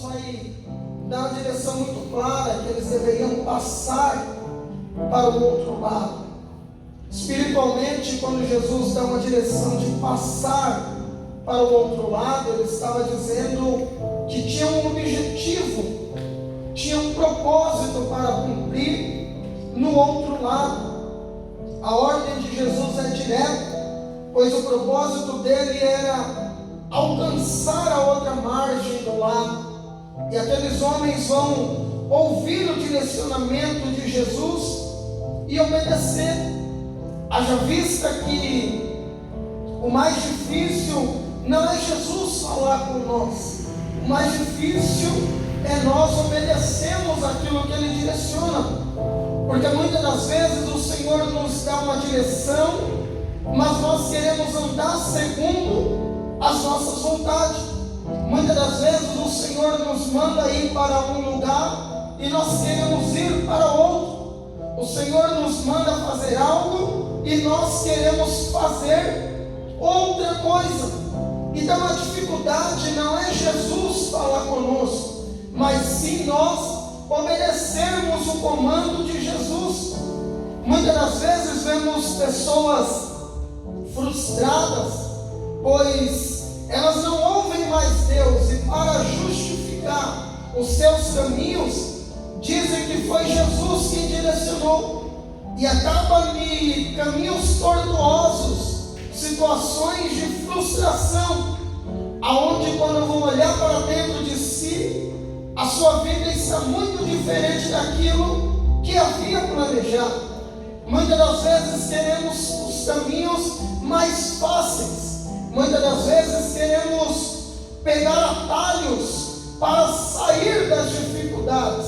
vai dar uma direção muito clara que eles deveriam passar para o outro lado. Espiritualmente, quando Jesus dá uma direção de passar para o outro lado, ele estava dizendo que tinha um objetivo, tinha um propósito para cumprir no outro lado. A ordem de Jesus é direta, pois o propósito dele era alcançar a outra margem do lago. E aqueles homens vão ouvir o direcionamento de Jesus e obedecer. Haja vista que o mais difícil não é Jesus falar com nós. O mais difícil é nós obedecermos aquilo que Ele direciona. Porque muitas das vezes o Senhor nos dá uma direção, mas nós queremos andar segundo as nossas vontades. Muitas das vezes o Senhor nos manda ir para um lugar e nós queremos ir para outro. O Senhor nos manda fazer algo e nós queremos fazer outra coisa. Então a dificuldade não é Jesus falar conosco, mas sim nós obedecermos o comando de Jesus. Muitas das vezes vemos pessoas frustradas, pois elas não ouvem mais Deus, e para justificar os seus caminhos, dizem que foi Jesus quem direcionou, e acaba em caminhos tortuosos, situações de frustração, aonde quando vão olhar para dentro de si, a sua vida está muito diferente daquilo que havia planejado. Muitas das vezes queremos os caminhos mais fáceis. Muitas das vezes queremos pegar atalhos para sair das dificuldades,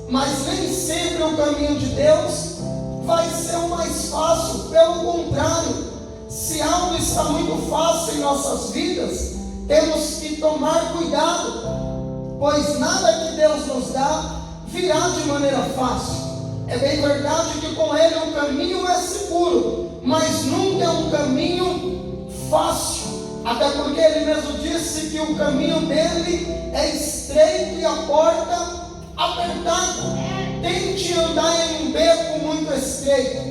mas nem sempre o caminho de Deus vai ser o mais fácil. Pelo contrário, se algo está muito fácil em nossas vidas, temos que tomar cuidado, pois nada que Deus nos dá virá de maneira fácil. É bem verdade que com Ele o caminho é seguro, mas nunca é um caminho fácil. Até porque Ele mesmo disse que o caminho dele é estreito e a porta apertada. Tente andar em um beco muito estreito.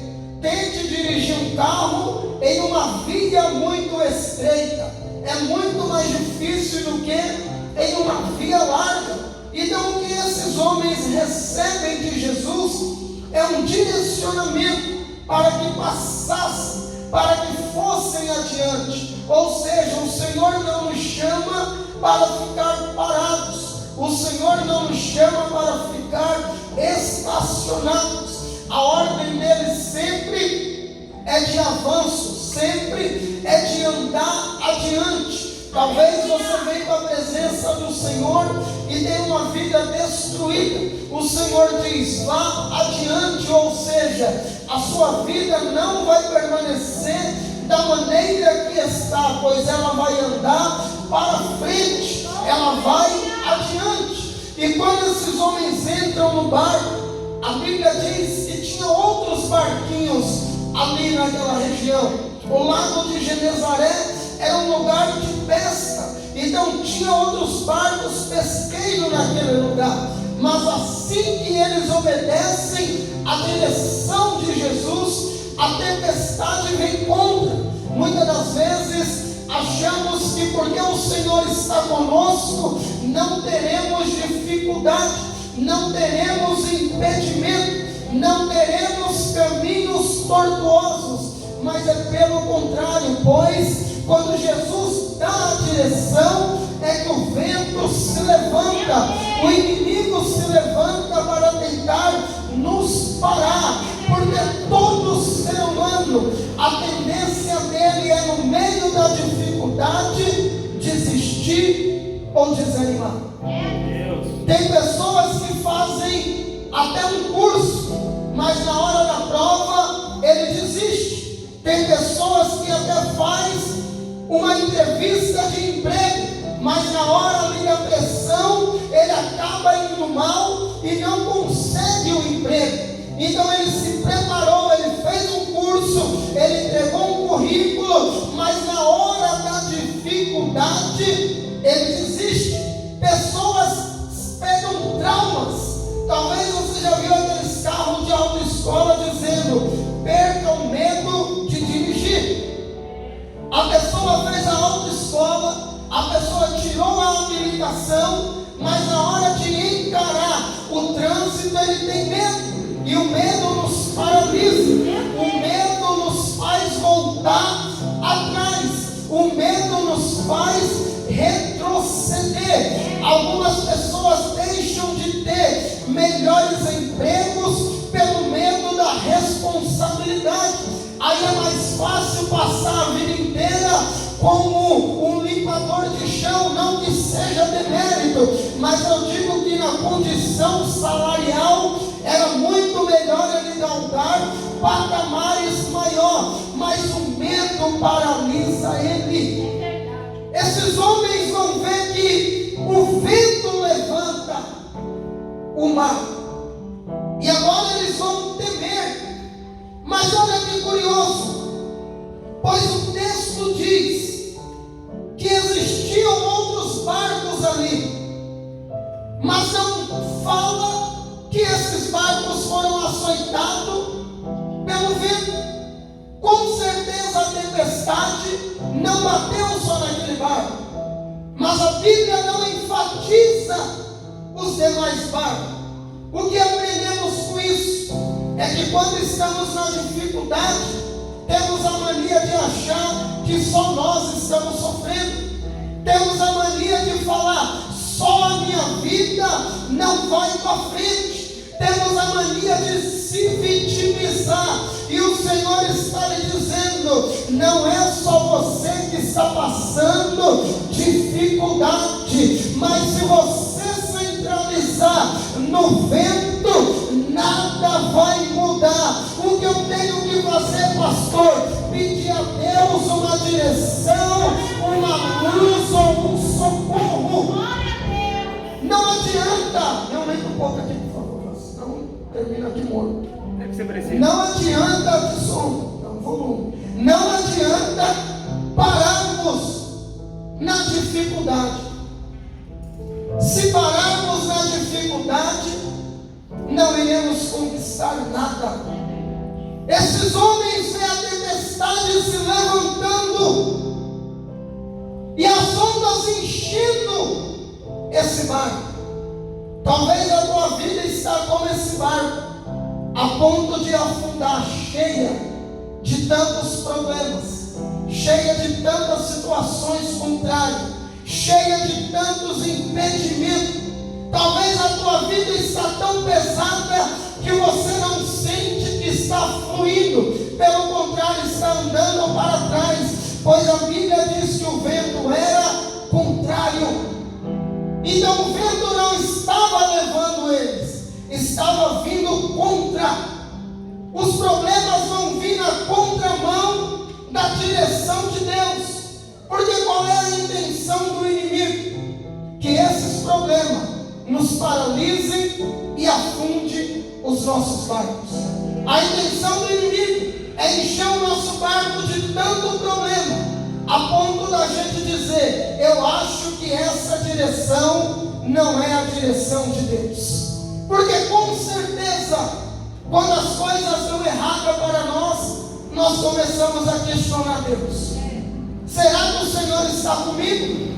Tente dirigir um carro em uma via muito estreita. É muito mais difícil do que em uma via larga. Então o que esses homens recebem de Jesus é um direcionamento para que passassem, para que fossem adiante. Ou seja, o Senhor não nos chama para ficar parados. O Senhor não nos chama para ficar estacionados. A ordem dele sempre é de avanço, sempre é de andar adiante. Talvez você venha com a presença do Senhor e tenha uma vida destruída. O Senhor diz: vá adiante, ou seja, a sua vida não vai permanecer da maneira que está, pois ela vai andar para frente, ela vai adiante. E quando esses homens entram no barco, a Bíblia diz que tinha outros barquinhos ali naquela região. O lago de Genezaré era um lugar de pesca, então tinha outros barcos pesqueiros naquele lugar. Mas assim que eles obedecem à direção de Jesus, a tempestade vem contra. Muitas das vezes achamos que porque o Senhor está conosco, não teremos dificuldade, não teremos impedimento, não teremos caminhos tortuosos. Mas é pelo contrário, pois quando Jesus dá a direção, é que o vento se levanta, o inimigo se levanta para tentar nos parar, porque todo ser humano, a tendência dele é, no meio da dificuldade, desistir ou desanimar. Tem pessoas que fazem até um curso, mas na hora da prova ele desiste. Tem pessoas que até faz uma entrevista de emprego, mas na hora ali da pressão ele acaba indo mal e não consegue o emprego. Então ele se preparou, ele fez um curso, ele entregou um currículo, mas na hora da dificuldade ele desiste. Pessoas ele tem medo. E o medo nos paralisa. O medo nos faz voltar atrás. O medo nos faz retroceder. Algumas pessoas deixam de ter melhores empregos pelo medo da responsabilidade. Aí é mais fácil passar a vida inteira como um limpador de chão, não que seja demérito, mas eu digo que na condição salarial era muito melhor ele galgar patamares maior, mas o medo paralisa ele. Esses homens vão ver que o vento levanta o mar, e agora eles vão temer. Mas olha que curioso, pois o texto diz que existiam outros barcos ali, mas não fala que esses barcos foram açoitados pelo vento. Com certeza a tempestade não bateu só naquele barco, mas a Bíblia não enfatiza os demais barcos. O que aprendemos com isso é que quando estamos na dificuldade, temos a mania de achar que só nós estamos sofrendo. Temos a mania de falar, só a minha vida não vai para frente. Temos a mania de se vitimizar. E o Senhor está lhe dizendo, não é só você que está passando dificuldade, mas se você centralizar no vento, nada vai mudar. O que eu tenho que fazer, pastor? Pedir a Deus uma direção, uma luz ou um socorro. Não adianta. Me aumenta um pouco aqui, por favor, senão termina aqui morto. É que você precisa. Não adianta de som, não, volume. Não adianta pararmos na dificuldade. Se pararmos na dificuldade, não iremos conquistar nada. Esses homens veem a tempestade se levantando e as ondas enchendo esse barco. Talvez a tua vida está como esse barco, a ponto de afundar, cheia de tantos problemas, cheia de tantas situações contrárias, cheia de tantos impedimentos. Talvez a tua vida está tão pesada que você não sente que está fluindo, pelo contrário, está andando para trás, pois a Bíblia diz que o vento era contrário. Então o vento não estava levando eles, estava vindo contra. Os problemas vão vir na contramão da direção de Deus. Porque qual é a intenção do inimigo? Que esses problemas nos paralisem e afunde os nossos barcos. A intenção do inimigo é encher o nosso barco de tanto problema, a ponto da gente dizer, eu acho que essa direção não é a direção de Deus. Porque com certeza, quando as coisas dão errado para nós começamos a questionar Deus. Será que o Senhor está comigo?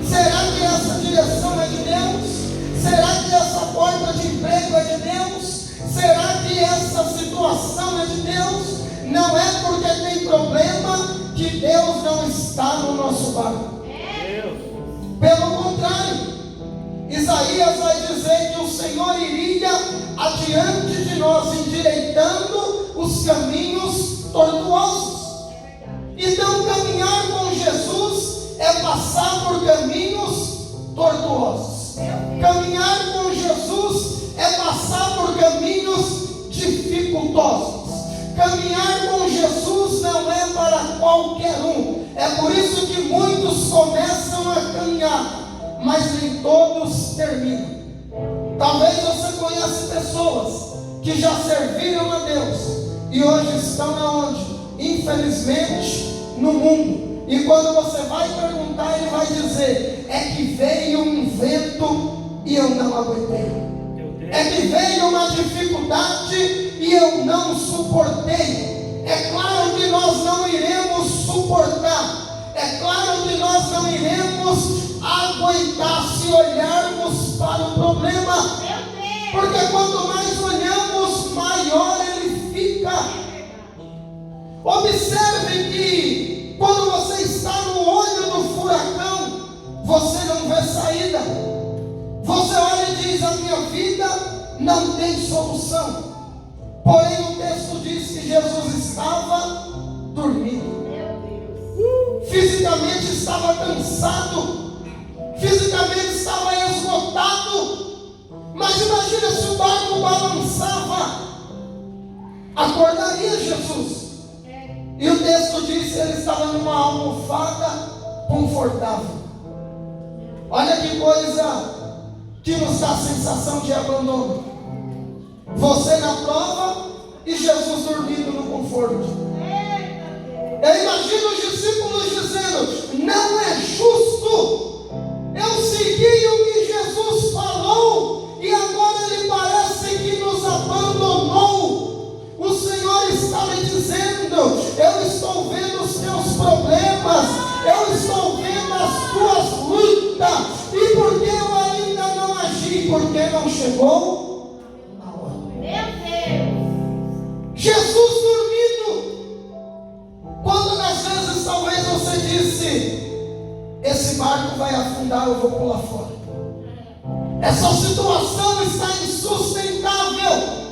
Será que essa direção é de Deus? Será que essa porta de emprego é de Deus? Será que essa situação é de Deus? Não é porque tem problema que Deus não está no nosso barco. Pelo contrário, Isaías vai dizer que o Senhor iria adiante de nós, endireitando os caminhos tortuosos. Então caminhar com Jesus é passar por caminhos tortuosos. Caminhar com Jesus é passar por caminhos dificultosos. Caminhar com Jesus não é para qualquer um. É por isso que muitos começam a caminhar, mas nem todos terminam. Talvez você conheça pessoas que já serviram a Deus e hoje estão na onde? Infelizmente, no mundo. E quando você vai perguntar, ele vai dizer, é que veio um vento e eu não aguentei. É que veio uma dificuldade e eu não suportei. É claro que nós não iremos suportar. É claro que nós não iremos aguentar se olharmos para o problema. Porque quanto mais olhamos, maior ele fica. Observe que quando você está no olho do furacão, você não vê saída. Você olha e diz: a minha vida não tem solução. Porém o texto diz que Jesus estava dormindo. Fisicamente estava cansado, fisicamente estava esgotado. Mas imagina se o barco balançava, acordaria Jesus. E o texto diz que ele estava numa almofada confortável. Olha que coisa que nos dá a sensação de abandono. Você na prova e Jesus dormindo no conforto. Eu imagino os discípulos dizendo: não é justo, eu segui o que Jesus falou e agora ele parece que nos abandonou. O Senhor está me dizendo: eu estou vendo os teus problemas, eu estou vendo as tuas lutas, e porque eu ainda não agi, porque não chegou a hora. Meu Deus! Jesus dormindo. Quando às vezes talvez você disse: esse barco vai afundar, eu vou pular fora. Essa situação está insustentável.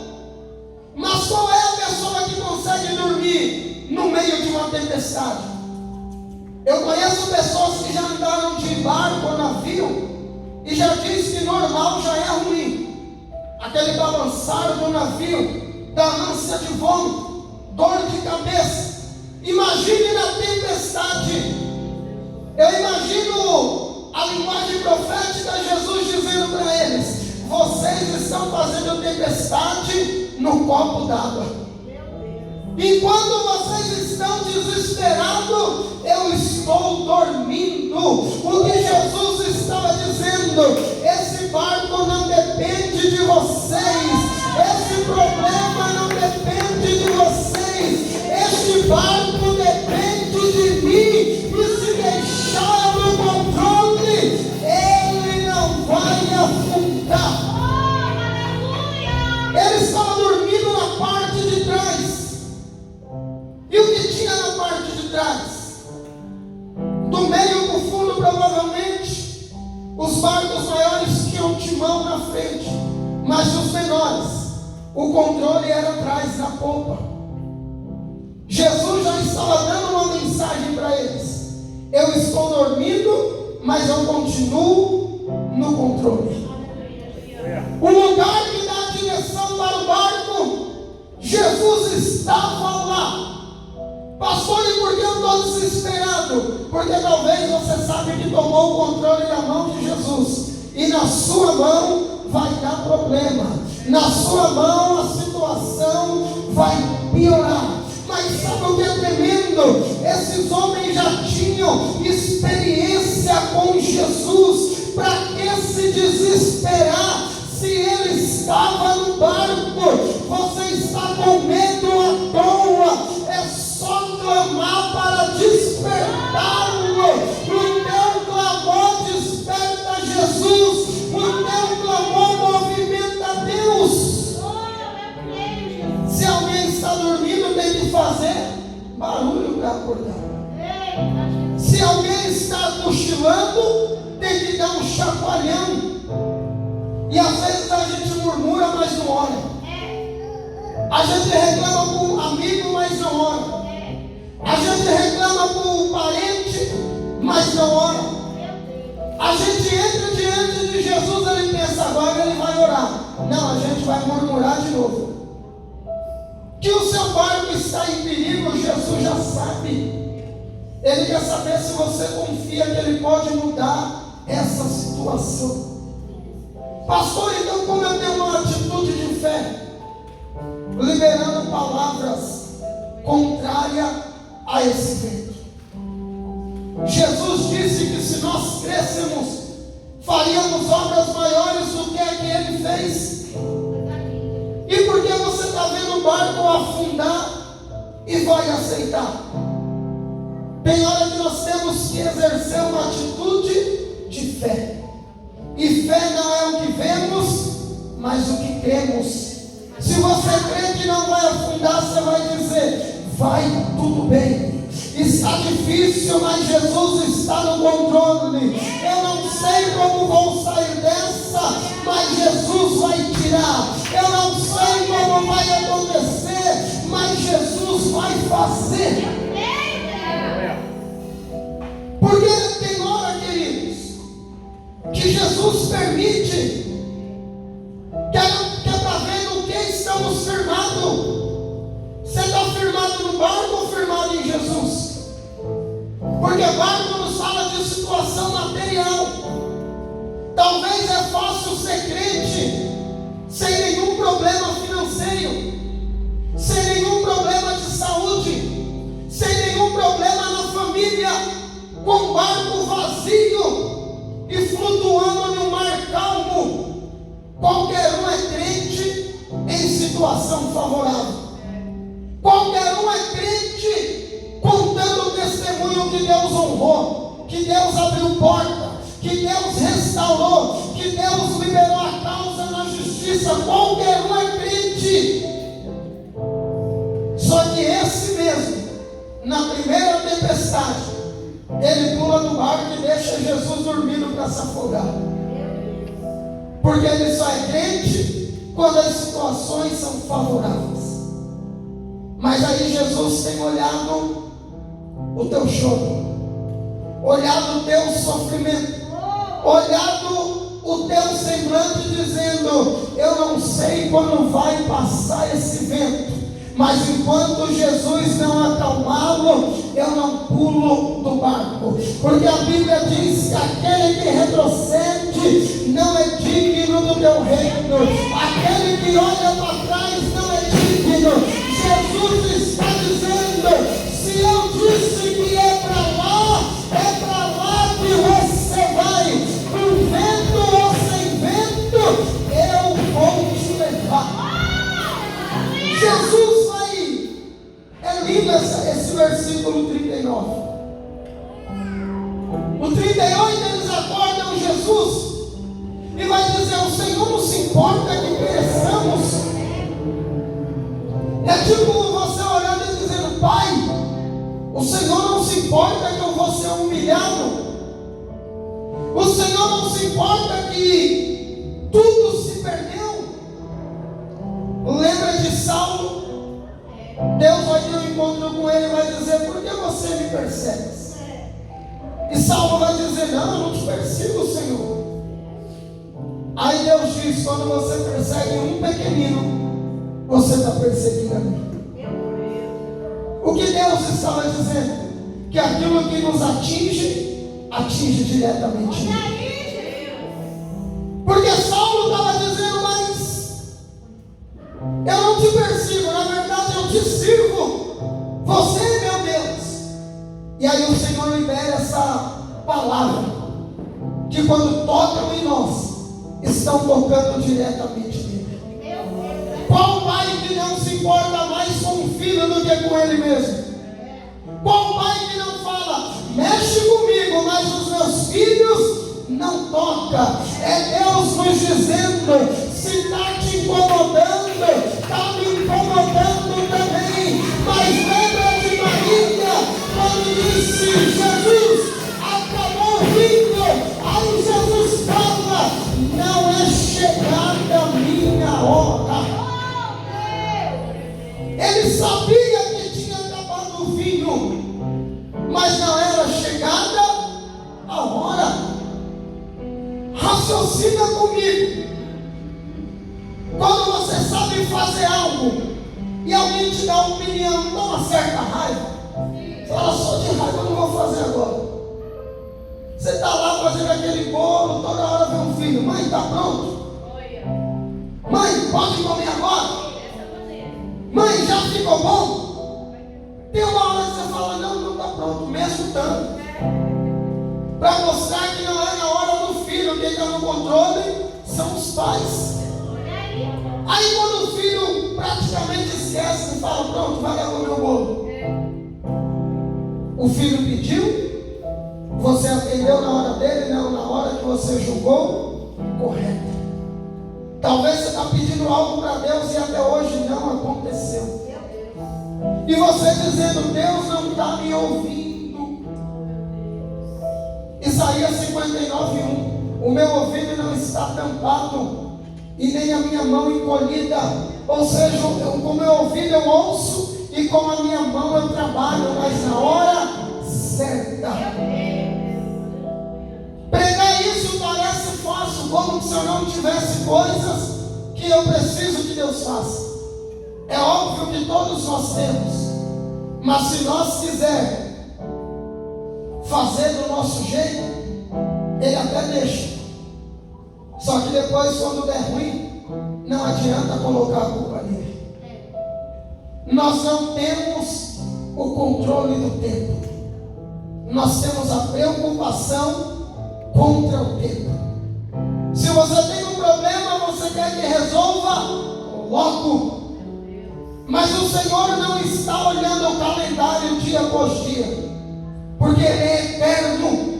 Mas qual é a pessoa que consegue dormir no meio de uma tempestade? Eu conheço pessoas que já andaram de barco ou navio e já diz que normal já é ruim. Aquele balançar do navio, da ânsia de vômito, dor de cabeça. Imagine na tempestade. Eu imagino a linguagem profética de Jesus dizendo para eles: vocês estão fazendo tempestade no copo d'água. Enquanto vocês estão desesperados, eu estou dormindo. O que Jesus estava dizendo: esse barco não depende de vocês, esse problema não depende de vocês, este barco depende de mim. E se deixar no controle, ele não vai afundar. Ele estava dormindo na parte de trás. E o que tinha na parte de trás? Do meio para o fundo, provavelmente, os barcos maiores tinham timão na frente, mas os menores, o controle era atrás da polpa. Jesus já estava dando uma mensagem para eles: eu estou dormindo, mas eu continuo no controle. O lugar que dá a direção para o barco, Jesus estava lá. Pastor, e por que eu estou desesperado? Porque talvez você sabe que tomou o controle na mão de Jesus, e na sua mão vai dar problema, na sua mão a situação vai piorar. Mas sabe o que é tremendo? Esses homens já tinham experiência com Jesus. Para que se desesperar se ele estava no barco? Você está com medo à toa. É só clamar para despertá-lo. O teu clamor desperta Jesus. O teu clamor movimenta Deus. Se alguém está dormindo, tem que fazer barulho para acordar. Se alguém está cochilando, tem que dar um chacoalhão. E às vezes a gente murmura, mas não ora. A gente reclama com o amigo, mas não ora. A gente reclama com o parente, mas não ora. A gente entra diante de Jesus, ele pensa: agora ele vai orar. Não, a gente vai murmurar de novo. Que o seu barco está em perigo, Jesus já sabe. Ele quer saber se você confia que ele pode mudar essa situação. Pastor, então como eu tenho uma atitude de fé? Liberando palavras contrárias a esse vento. Jesus disse que se nós crescemos, faríamos obras maiores do que a que ele fez. E por que você está vendo o barco afundar e vai aceitar? Tem hora que nós temos que exercer uma atitude de fé. E fé não é o que vemos, mas o que cremos. Se você crê que não vai afundar, você vai dizer: vai tudo bem. Está difícil, mas Jesus está no controle. Eu não sei como vou sair dessa, mas Jesus vai tirar. Eu não sei como vai acontecer, mas Jesus vai fazer. Porque tem hora, queridos, que Jesus permite, que é para ver no que estamos firmados. Você está firmado no barco ou firmado em Jesus? Porque barco nos fala de situação material. Talvez é fácil ser crente sem nenhum problema financeiro, sem nenhum problema de saúde, sem nenhum problema na família, com barco vazio e flutuando no mar calmo. Qualquer um é crente em situação favorável. Qualquer um é crente contando o testemunho que Deus honrou, que Deus abriu porta, que Deus restaurou, que Deus liberou a causa na justiça. Qualquer um é crente. Só que esse mesmo, na primeira tempestade, ele pula do barco e deixa Jesus dormindo para se afogar. Porque ele só é crente quando as situações são favoráveis. Mas aí Jesus tem olhado o teu choro, olhado o teu sofrimento, olhado o teu semblante, dizendo: eu não sei quando vai passar esse vento, mas enquanto Jesus não acalmá-lo, eu não pulo do barco. Porque a Bíblia diz que aquele que retrocede não é digno do teu reino. Aquele que olha para trás não é digno. Jesus está dizendo: se eu disse que é para lá que você vai, com vento ou sem vento, eu vou te levar. Jesus vai. É lindo esse versículo 39. No 38 eles acordam Jesus e vai dizer: o Senhor não se importa que pereçamos. É tipo você orando e dizendo: Pai, o Senhor não se importa que eu vou ser humilhado. O Senhor não se importa que tudo se perdeu. Lembra de Saulo? Deus vai ter um encontro com ele e vai dizer: por que você me persegue? E Saulo vai dizer: não, eu não te persigo, Senhor. Aí Deus diz: quando você persegue um pequenino, você está perseguindo a mim. O que Deus estava dizendo? Que aquilo que nos atinge, atinge diretamente mim. Porque Saulo estava dizendo: mas eu não te persigo, na verdade eu te sirvo. Você é meu Deus. E aí o Senhor libera essa palavra, que quando tocam em nós, estão tocando diretamente nele. Qual pai que não se importa mais com o filho do que com ele mesmo? Qual pai que não fala: mexe comigo, mas os meus filhos não toca? É Deus nos dizendo: se está te incomodando, está me incomodando também. Mas lembra de Maria, quando disse: Jesus, acabou o vinho. Aí Jesus fala: não é chegada a minha hora. Ele sabia que tinha acabado o vinho, mas não era chegada a hora. Raciocina comigo. Quando você sabe fazer algo e alguém te dá uma opinião, dá uma certa raiva. Você fala: só de raiva eu não vou fazer agora. Você está lá fazendo aquele bolo, toda hora vem um filho: mãe, está pronto? Mãe, pode comer agora? Mãe, já ficou bom? Tem uma hora que você fala: não, não está pronto, mesmo tanto. Para mostrar que não é na hora do filho. Quem está no controle são os pais. Aí quando o filho praticamente esquece e fala: pronto, vai lá comer o bolo. O filho pediu, você atendeu na hora dele, não na hora que você julgou correto. Talvez você está pedindo algo para Deus e até hoje não aconteceu. E você dizendo, Deus não está me ouvindo. Isaías 59:1. O meu ouvido não está tampado e nem a minha mão encolhida. Ou seja, com o meu ouvido eu ouço e com a minha mão eu trabalho, mas na hora certa. Pregar isso parece fácil, como se eu não tivesse coisas que eu preciso que Deus faça. É óbvio que todos nós temos, mas se nós quisermos fazer do nosso jeito, Ele até deixa. Só que depois, quando der ruim, não adianta colocar a culpa nele. Nós não temos o controle do tempo. Nós temos a preocupação contra o tempo. Se você tem um problema, você quer que resolva logo. Mas o Senhor não está olhando o calendário dia após dia, porque Ele é eterno.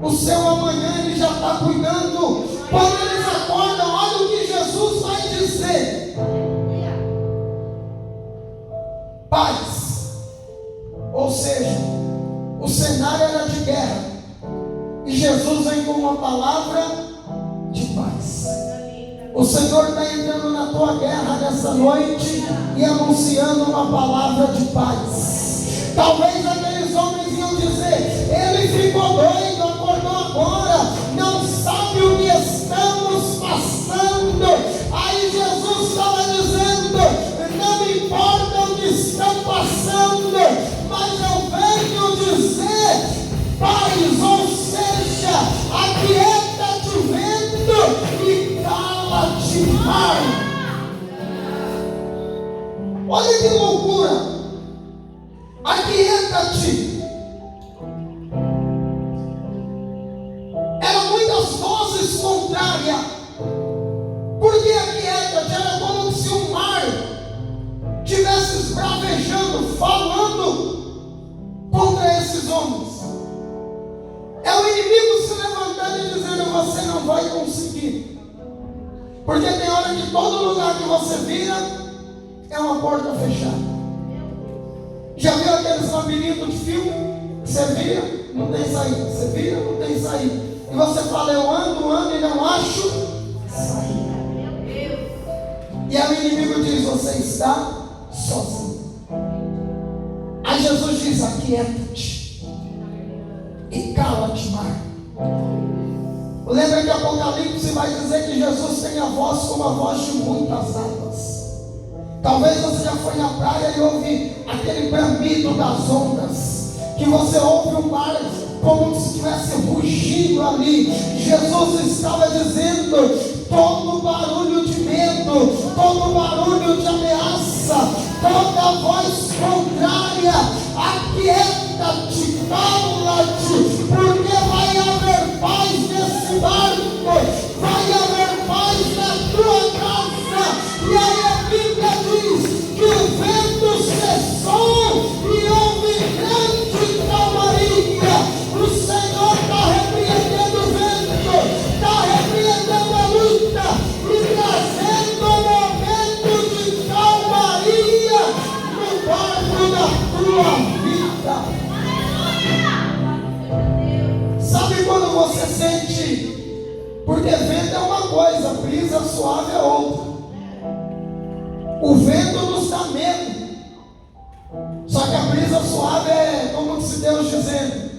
O seu amanhã Ele já está cuidando. Quando eles acordam, olha o que Jesus vai dizer: paz. Ou seja, o cenário era de guerra, e Jesus vem com uma palavra de paz. O Senhor está entrando na tua guerra nessa noite e anunciando uma palavra de paz. Talvez aqueles homens iam dizer, ele ficou doido, acordou agora, não sabe o que estamos passando. Aí Jesus estava dizendo, não importa o que estão passando, mas eu venho dizer paz, ou seja, aquieta-te vento e cala-te mar. Olha que loucura. Aquieta-te. Eram muitas vozes contrárias. Porque aquieta-te era como se o mar estivesse esbravejando, falando contra esses homens. É o inimigo se levantando e dizendo, você não vai conseguir. Porque tem hora que todo lugar que você vira é uma porta fechada. Já viu aqueles labirintos de filme? Você vira, não tem saída. Você vira, não tem saída. E você fala, eu ando e não acho saída. E aí o inimigo diz, você está sozinho. Aí Jesus diz, aquieta-te e cala-te mar. Lembra que Apocalipse vai dizer que Jesus tem a voz como a voz de muitas águas. Talvez você já foi na praia e ouve aquele bramido das ondas, que você ouve o mar como se estivesse rugindo ali. Jesus estava dizendo, todo barulho de medo, todo barulho de ameaça, toda voz contrária, aquieta-te, cala-te, porque vai haver paz nesse barco, vai haver paz na tua casa. E aí a Bíblia diz que o vento cessou e houve grande calmaria. O Senhor está repreendendo o vento, está repreendendo a luta e trazendo um momento de calmaria no barco da tua vida. Sabe quando você sente? Porque vento é uma coisa, brisa suave é outra. O vento nos dá medo. Só que a brisa suave é como se Deus dizendo,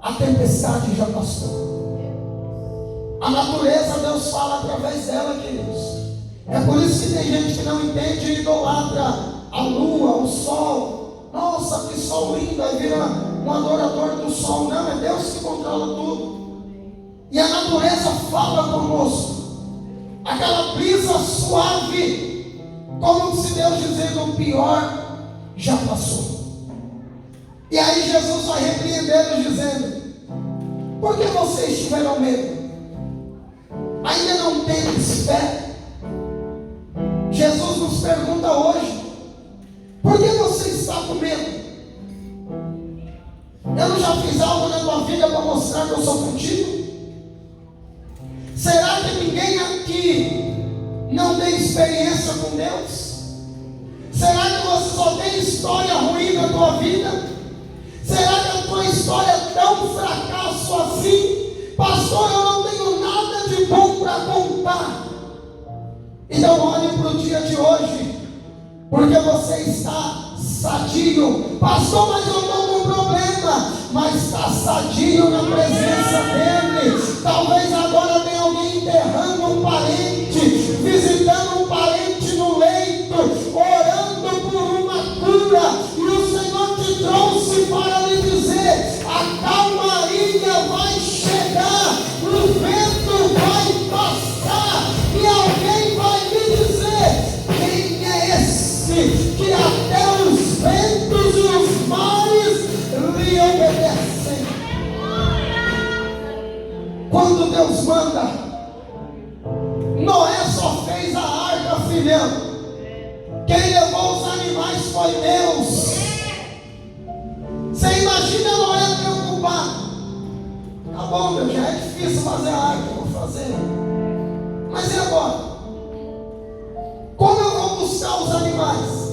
a tempestade já passou. A natureza, Deus fala através dela, queridos. É por isso que tem gente que não entende e idolatra a lua, o sol. Nossa, que sol lindo, aí vira um adorador do sol. Não, é Deus que controla tudo. E a natureza fala conosco. Aquela brisa suave, como se Deus dizendo, o pior já passou. E aí Jesus vai repreendendo, dizendo, por que vocês tiveram medo? Ainda não tendes fé? Jesus nos pergunta hoje, por que você está com medo? Eu não já fiz algo na tua vida para mostrar que eu sou contigo? Será que ninguém aqui experiência com Deus? Será que você só tem história ruim na tua vida? Será que a tua história é tão fracasso assim? Pastor, eu não tenho nada de bom para contar. Então olhe para o dia de hoje, porque você está sadio. Pastor, mas eu estou com problema. Mas está sadio na presença dele. Talvez agora tenha alguém enterrando um parente, visitando um parente no leito, orando por uma cura, e o Senhor te trouxe para lhe dizer: a calmaria vai chegar, o vento vai passar, e alguém vai lhe dizer: quem é esse que até os ventos e os mares lhe obedecem? Quando Deus manda, Noé só fez a arca, filhão. Quem levou os animais foi Deus. Você imagina Noé preocupado: tá bom, meu, já é difícil fazer a arca, eu vou fazer. Mas e agora? Como eu vou buscar os animais?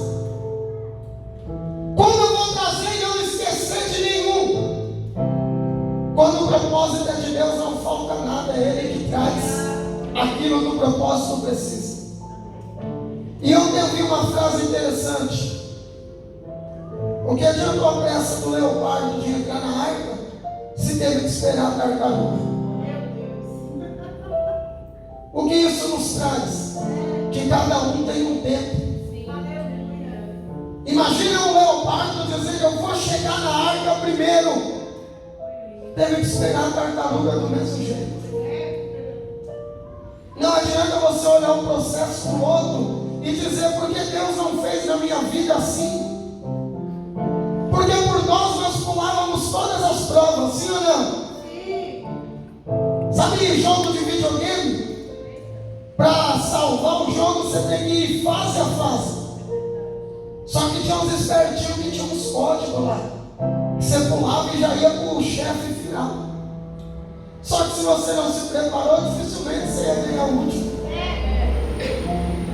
Como eu vou trazer e não esquecer de nenhum? Quando o propósito é de Deus, não falta nada, é Ele que traz aquilo que o propósito precisa. E ontem eu vi uma frase interessante: o que adiantou a pressa do leopardo de entrar na arca se teve que esperar a tartaruga? O que isso nos traz? Que cada um tem um tempo. Imagina um leopardo dizendo: eu vou chegar na arca primeiro. Teve que esperar a tartaruga do mesmo jeito. Não adianta você olhar um processo para o outro e dizer: por que Deus não fez na minha vida assim? Porque por nós pulávamos todas as provas, sim ou não? Sim. Sabe jogo de videogame? Para salvar o jogo você tem que ir fase a fase. Só que tinha uns espertinhos que tinham uns códigos lá. Você pulava e já ia para o chefe final. Só que se você não se preparou, dificilmente você ia ganhar o último.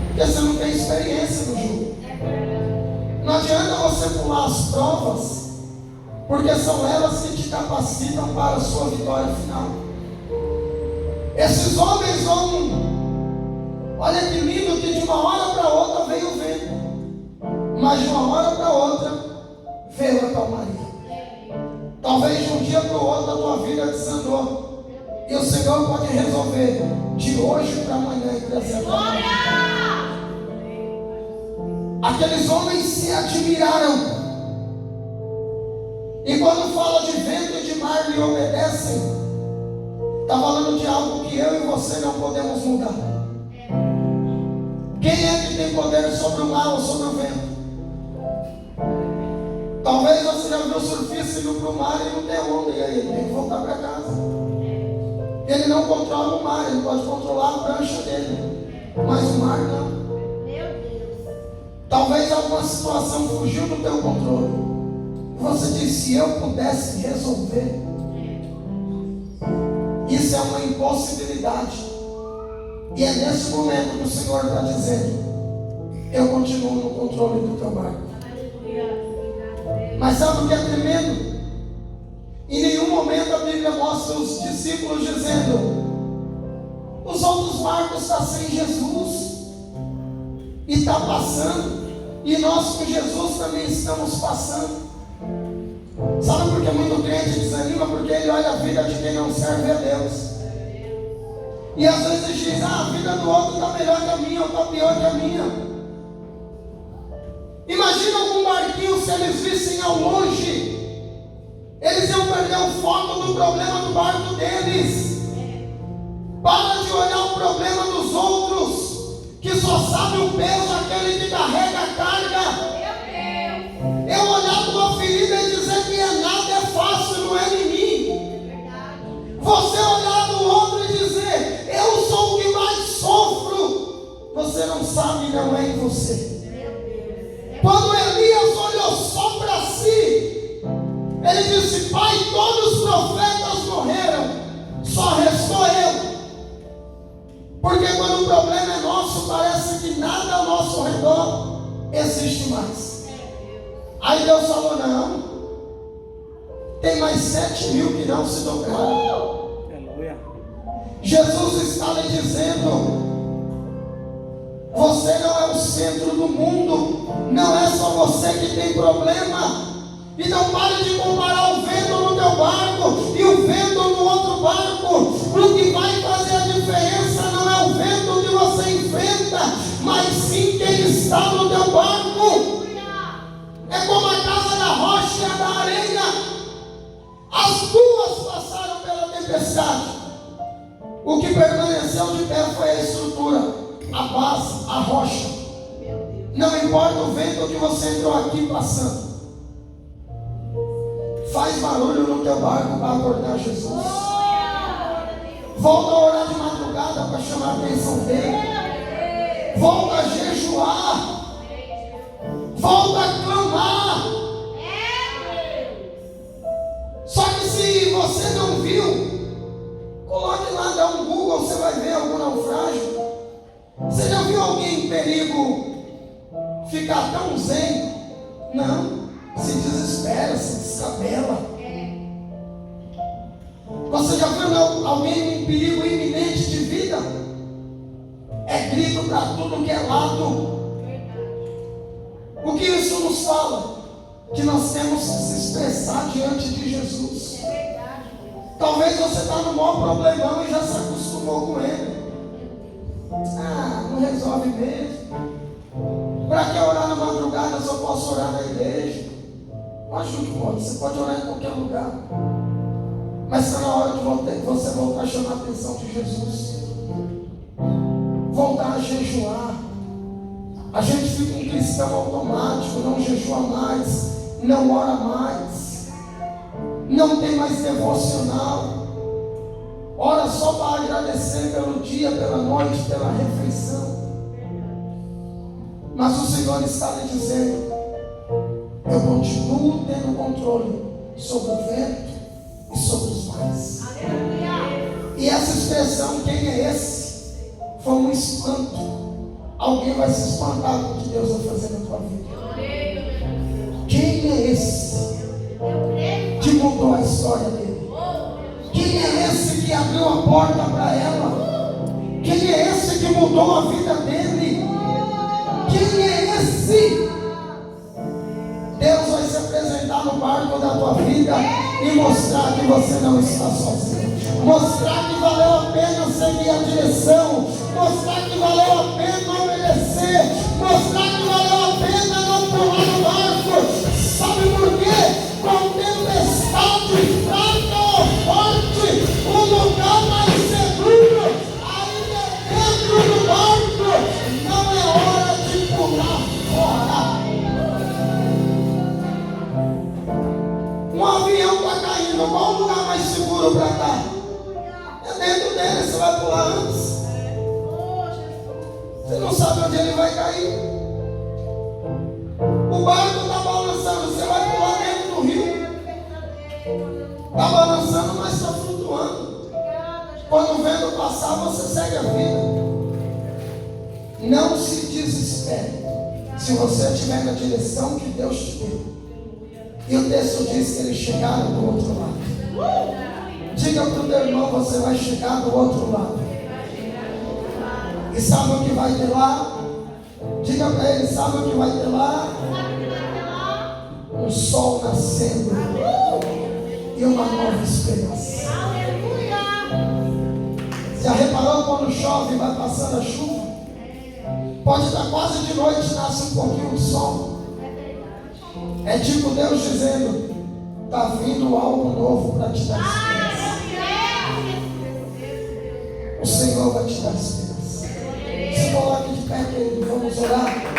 Porque você não tem experiência no jogo. Não adianta você pular as provas, porque são elas que te capacitam para a sua vitória final. Esses homens vão... Olha que lindo que de uma hora para outra veio o vento, mas de uma hora para outra veio a calmaria. Talvez de um dia para o outro a tua vida desandou, e o Senhor pode resolver de hoje para amanhã e trazer a calmaria. Aqueles homens se admiraram, e quando fala de vento e de mar lhe obedecem, está falando de algo que eu e você não podemos mudar. Quem é que tem poder sobre o mar ou sobre o vento? Talvez você já viu o surfista indo para o mar e não tem onda, e aí ele tem que voltar para casa. Ele não controla o mar, ele pode controlar a prancha dele, mas o mar não. Talvez alguma situação fugiu do teu controle, e você diz: se eu pudesse resolver. Isso é uma impossibilidade. E é nesse momento que o Senhor está dizendo: eu continuo no controle do teu barco. Mas sabe o que é tremendo? Em nenhum momento a Bíblia mostra os discípulos dizendo: os outros barcos estão sem Jesus, e está passando, e nós com Jesus também estamos passando. Sabe por que muito crente desanima? Porque ele olha a vida de quem não serve a Deus. E às vezes diz: a vida do outro está melhor que a minha, ou está pior que a minha. Imagina algum barquinho, se eles vissem ao longe, eles iam perder o foco do problema do barco deles. Para de olhar o problema dos outros, que só sabe o peso aquele que carrega a carga. Eu olhar para uma ferida e dizer que é nada é fácil, não é em mim. Você olhar no outro e dizer: eu sou o que mais sofro, você não sabe, não é em você. Quando Elias olhou só para si, ele disse: Pai, todos os profetas morreram, só restou eu. Porque quando o problema é nosso, parece que que nada ao nosso redor existe mais. Aí Deus falou: não, tem mais 7.000 que não se dobraram. Jesus está lhe dizendo: você não é o centro do mundo, não é só você que tem problema. E não pare de comparar o vento no teu barco e o vento no outro barco. O que vai fazer a diferença não é o vento que você enfrenta, mas sim quem está no teu barco. É como a casa da rocha e a da areia. As duas passaram pela tempestade. O que permaneceu de pé foi a estrutura, a base, a rocha. Não importa o vento que você entrou aqui passando. Faz barulho no teu barco para acordar Jesus. Volta a orar de madrugada para chamar a atenção dele. Volta a jejuar. Volta a clamar. Só que se você não viu, coloque lá, dá um Google, você vai ver algum naufrágio. Você já viu alguém em perigo ficar tão zen? Não. Se desespera, se descabela. Você já viu alguém em perigo iminente de vida? É grito para tudo que é lado. O que isso nos fala? Que nós temos que se expressar diante de Jesus. Talvez você está no maior problemão e já se acostumou com ele. Não resolve mesmo. Para que orar na madrugada? Se eu posso orar na igreja. Acho que pode, você pode orar em qualquer lugar. Mas está na hora de você voltar a chamar a atenção de Jesus. Voltar a jejuar. A gente fica um cristão automático, não jejua mais, não ora mais, não tem mais devocional. Ora só para agradecer pelo dia, pela noite, pela refeição. Mas o Senhor está lhe dizendo: eu continuo tendo controle sobre o vento e sobre os mares. E essa expressão, quem é esse? Foi um espanto. Alguém vai se espantar com o que Deus vai fazer na tua vida. Quem é esse que mudou a história dele? Quem é esse que abriu a porta para ela? Quem é esse que mudou a vida dele? Quem é esse? Deus vai se apresentar no barco da tua vida e mostrar que você não está sozinho. Mostrar que valeu a pena seguir a direção. Mostrar que valeu a pena obedecer. Mostrar que valeu a pena não pular no barco. Sabe por quê? Com tempestade fraca ou forte, o lugar mais seguro ainda é dentro do barco. Não é hora de pular fora. Um avião está caindo, qual o lugar mais seguro para estar? É dentro dele, você vai pular antes. Você não sabe onde ele vai cair. O barco está balançando, você vai pular dentro do rio. Está balançando, mas está flutuando. Quando o vento passar, você segue a vida. Não se desespere se você estiver na direção que Deus te deu. E o texto diz que eles chegaram do outro lado. Diga para o teu irmão: você vai chegar do outro lado. E sabe o que vai ter lá? Diga para ele: sabe o que vai ter lá? Um sol nascendo e uma nova esperança. Já reparou quando chove e vai passando a chuva? Pode estar quase de noite, nasce um pouquinho de sol. É tipo Deus dizendo: está vindo algo novo para te dar esperança. O Senhor vai te dar esperança. Se coloque de pé, querido, vamos orar.